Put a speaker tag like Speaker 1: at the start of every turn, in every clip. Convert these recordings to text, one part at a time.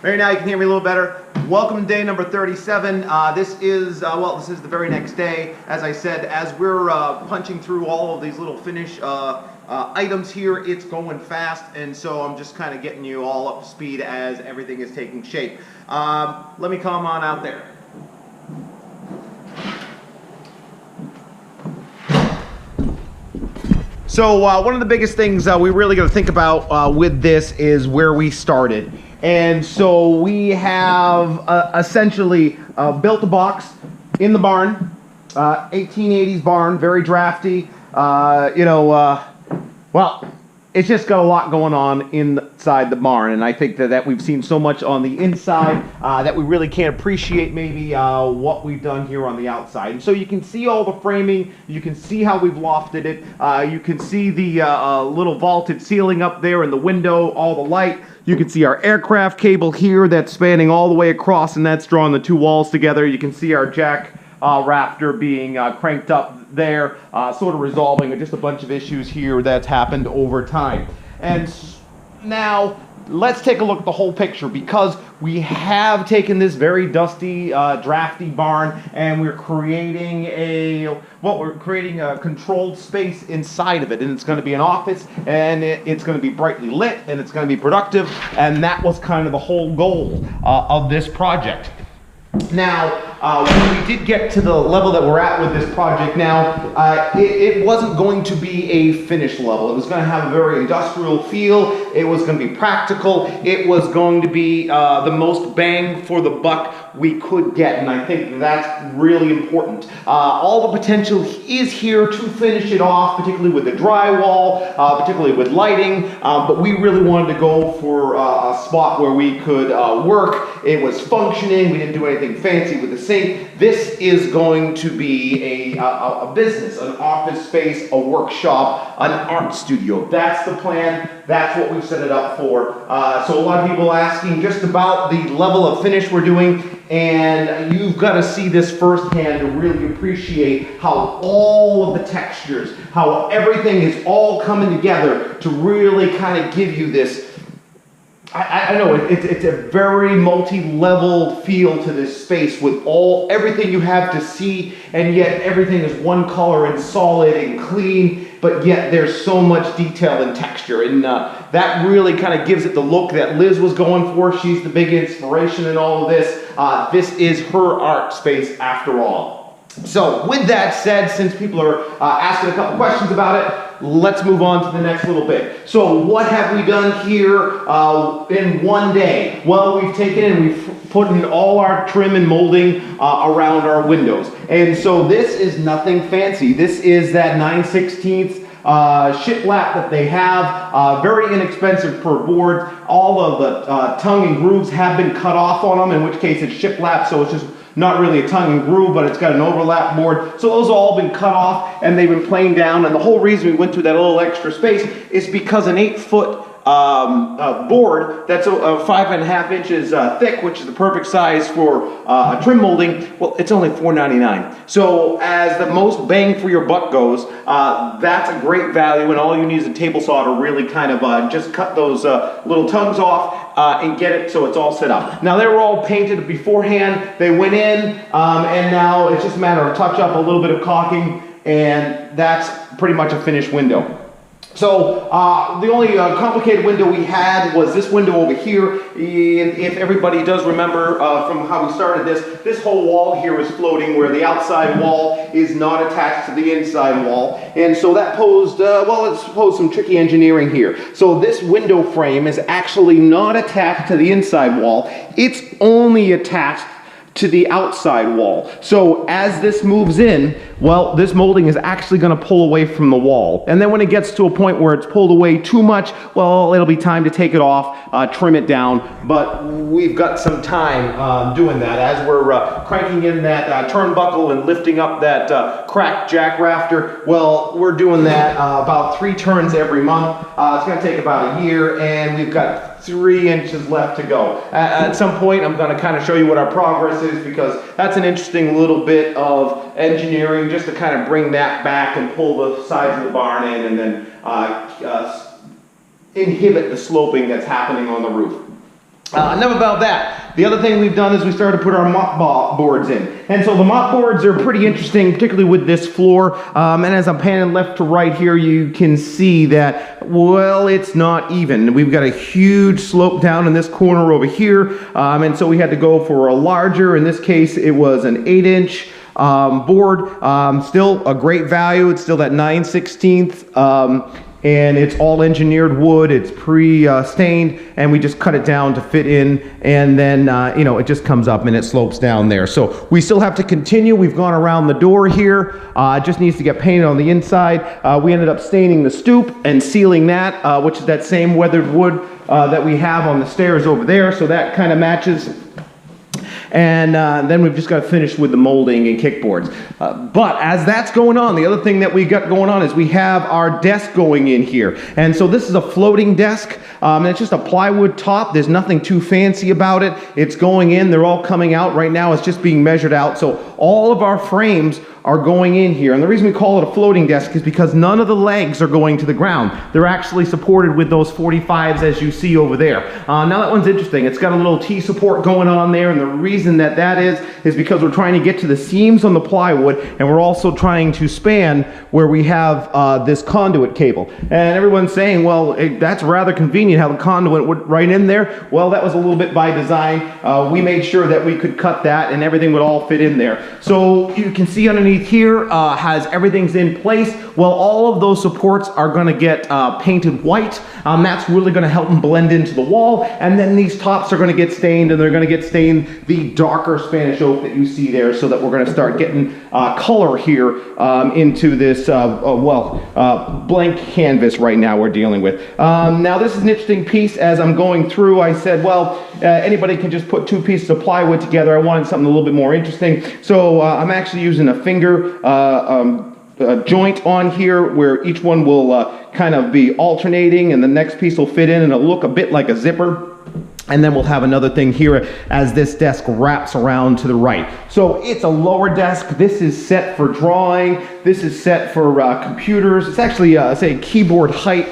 Speaker 1: Right now you can hear me a little better. Welcome to day number 37. This is the very next day. As I said, as we're punching through all of these little finish items here, it's going fast, and so I'm just kind of getting you all up to speed as everything is taking shape. Let me come on out there. So one of the biggest things we really got to think about with this is where we started. And so we have essentially built a box in the barn, 1880s barn, very drafty. Well, it's just got a lot going on inside the barn, and I think that we've seen so much on the inside that we really can't appreciate maybe what we've done here on the outside. And so you can see all the framing, you can see how we've lofted it, you can see the little vaulted ceiling up there in the window, all the light. You can see our aircraft cable here that's spanning all the way across, and that's drawing the two walls together. You can see our jack rafter being cranked up there, sort of resolving just a bunch of issues here that's happened over time. And now let's take a look at the whole picture, because we have taken this very dusty, drafty barn, and we're creating a controlled space inside of it, and it's going to be an office, and it's going to be brightly lit, and it's going to be productive, and that was kind of the whole goal of this project. Now, when we did get to the level that we're at with this project now, it wasn't going to be a finished level. It was going to have a very industrial feel. It was going to be practical. It was going to be the most bang for the buck we could get, and I think that's really important. All the potential is here to finish it off, particularly with the drywall, particularly with lighting, but we really wanted to go for a spot where we could work. It was functioning. We didn't do anything fancy with the sink. This is going to be a business, an office space, a workshop, an art studio. That's the plan. That's what we've set it up for. So a lot of people asking just about the level of finish we're doing, and you've got to see this firsthand to really appreciate how all of the textures, how everything is all coming together to really kind of give you this. I know it's a very multi-level feel to this space with everything you have to see, and yet everything is one color and solid and clean, but yet there's so much detail and texture, and that really kind of gives it the look that Liz was going for. She's the big inspiration in all of this. This is her art space after all. So with that said, since people are asking a couple questions about it, let's move on to the next little bit. So what have we done here in one day? Well, we've taken and we've put in all our trim and molding around our windows. And so this is nothing fancy. This is that 9/16 shiplap that they have, very inexpensive per board. All of the tongue and grooves have been cut off on them, in which case it's shiplap, so it's just not really a tongue and groove, but it's got an overlap board. So those have all been cut off, and they've been planed down, and the whole reason we went through that little extra space is because an 8-foot board that's 5.5 inches thick, which is the perfect size for a trim molding, well, it's only $4.99. So as the most bang for your buck goes, that's a great value, and all you need is a table saw to really kind of just cut those little tongues off and get it so it's all set up. Now, they were all painted beforehand. They went in, and now it's just a matter of touch up, a little bit of caulking, and that's pretty much a finished window. So the only complicated window we had was this window over here. If everybody does remember from how we started this whole wall here is floating, where the outside wall is not attached to the inside wall. And so that posed, it's posed some tricky engineering here. So this window frame is actually not attached to the inside wall. It's only attached to the outside wall. So as this moves in, well, this molding is actually going to pull away from the wall. And then when it gets to a point where it's pulled away too much, well, it'll be time to take it off, trim it down. But we've got some time doing that as we're cranking in that turnbuckle and lifting up that cracked jack rafter. Well, we're doing that about 3 turns every month. It's going to take about a year, and we've got 3 inches left to go. At some point, I'm going to kind of show you what our progress is, because that's an interesting little bit of engineering just to kind of bring that back and pull the sides of the barn in, and then inhibit the sloping that's happening on the roof. Enough about that. The other thing we've done is we started to put our mop boards in. And so the mop boards are pretty interesting, particularly with this floor. And as I'm panning left to right here, you can see that, well, it's not even. We've got a huge slope down in this corner over here. And so we had to go for a larger, in this case, it was an 8-inch board. Still a great value. It's still that 9/16. And it's all engineered wood, it's pre-stained, and we just cut it down to fit in, and then, you know, it just comes up and it slopes down there. So we still have to continue. We've gone around the door here. It just needs to get painted on the inside. We ended up staining the stoop and sealing that, which is that same weathered wood that we have on the stairs over there, so that kind of matches. And then we've just got to finish with the molding and kickboards. But as that's going on, the other thing that we got going on is we have our desk going in here. And so this is a floating desk. And it's just a plywood top. There's nothing too fancy about it. It's going in. They're all coming out right now. It's just being measured out. So all of our frames are going in here. And the reason we call it a floating desk is because none of the legs are going to the ground. They're actually supported with those 45s as you see over there. Now that one's interesting. It's got a little T-support going on there, and the reason that is because we're trying to get to the seams on the plywood, and we're also trying to span where we have this conduit cable. And everyone's saying, well, that's rather convenient how the conduit would right in there. Well, that was a little bit by design. We made sure that we could cut that and everything would all fit in there. So you can see underneath here has everything's in place. Well, all of those supports are going to get painted white. That's really going to help them blend into the wall. And then these tops are going to get stained, and they're going to get stained the darker Spanish oak that you see there, so that we're going to start getting color here into this blank canvas right now we're dealing with. Now this is an interesting piece. As I'm going through, I said, well, anybody can just put two pieces of plywood together. I wanted something a little bit more interesting, so I'm actually using a finger joint on here where each one will kind of be alternating, and the next piece will fit in and it'll look a bit like a zipper. And then we'll have another thing here as this desk wraps around to the right. So it's a lower desk. This is set for drawing. This is set for computers. It's actually, say, keyboard height,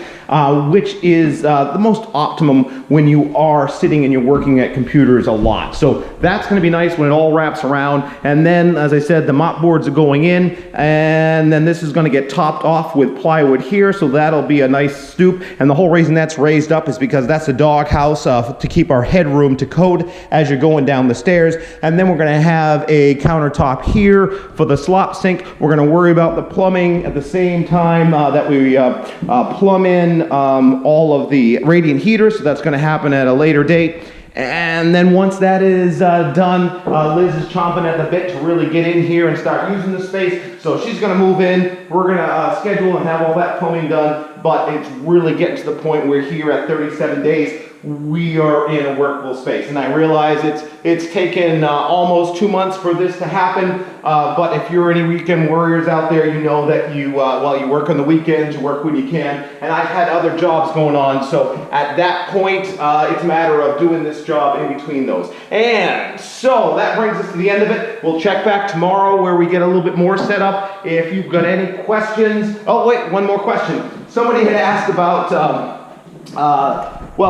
Speaker 1: which is the most optimum when you are sitting and you're working at computers a lot. So that's going to be nice when it all wraps around. And then, as I said, the mop boards are going in, and then this is going to get topped off with plywood here, so that'll be a nice stoop. And the whole reason that's raised up is because that's a dog house to keep our headroom to code as you're going down the stairs. And then we're going to have a countertop here for the slop sink. We're going to worry about the plumbing at the same time that we plumb in all of the radiant heaters, so that's going to happen at a later date. And then once that is done, Liz is chomping at the bit to really get in here and start using the space. So she's going to move in. We're going to schedule and have all that plumbing done, but it's really getting to the point where here at 37 days, we are in a workable space. And I realize it's taken almost 2 months for this to happen, but if you're any weekend warriors out there, you know that you work on the weekends, you work when you can, and I've had other jobs going on, so at that point, it's a matter of doing this job in between those. And so that brings us to the end of it. We'll check back tomorrow where we get a little bit more set up. If you've got any questions, oh wait, one more question. Somebody had asked about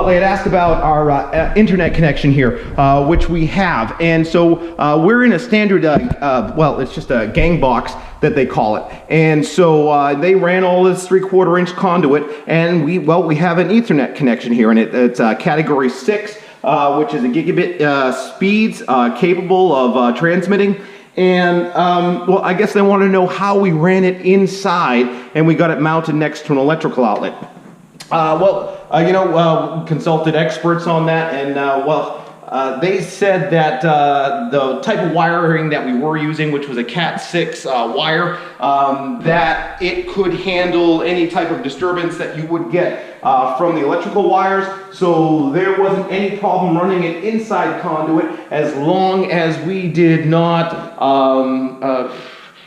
Speaker 1: they had asked about our internet connection here, which we have. And so we're in a standard, it's just a gang box that they call it. And so they ran all this 3/4 inch conduit, and we have an Ethernet connection here, and it's category 6, which is a gigabit speeds, capable of transmitting. And I guess they want to know how we ran it inside, and we got it mounted next to an electrical outlet. Consulted experts on that, and they said that the type of wiring that we were using, which was a Cat 6 wire, that it could handle any type of disturbance that you would get from the electrical wires. So there wasn't any problem running an inside conduit as long as we did not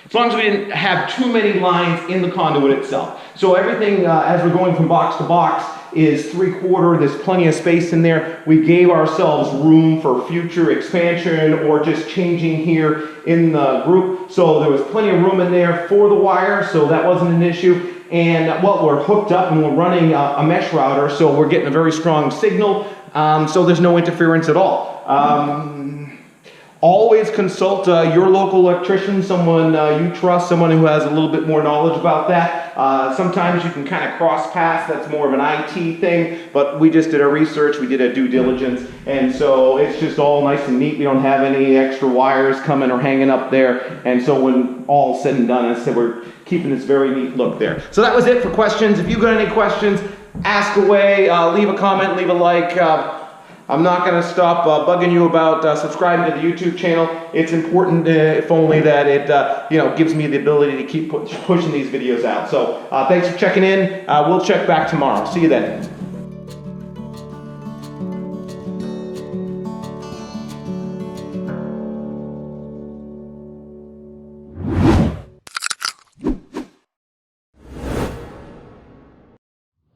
Speaker 1: as long as we didn't have too many lines in the conduit itself. So everything, as we're going from box to box, is 3/4. There's plenty of space in there. We gave ourselves room for future expansion or just changing here in the group. So there was plenty of room in there for the wire, so that wasn't an issue. And we're hooked up and we're running a mesh router, so we're getting a very strong signal. so there's no interference at all. Always consult your local electrician, someone you trust, someone who has a little bit more knowledge about that. Sometimes you can kind of cross paths, that's more of an IT thing, but we just did our research, we did a due diligence, and so it's just all nice and neat. We don't have any extra wires coming or hanging up there, and so when all said and done, I said we're keeping this very neat look there. So that was it for questions. If you've got any questions, ask away, leave a comment, leave a like. I'm not going to stop bugging you about subscribing to the YouTube channel. It's important, if only that it gives me the ability to keep pushing these videos out. So thanks for checking in. We'll check back tomorrow. See you then.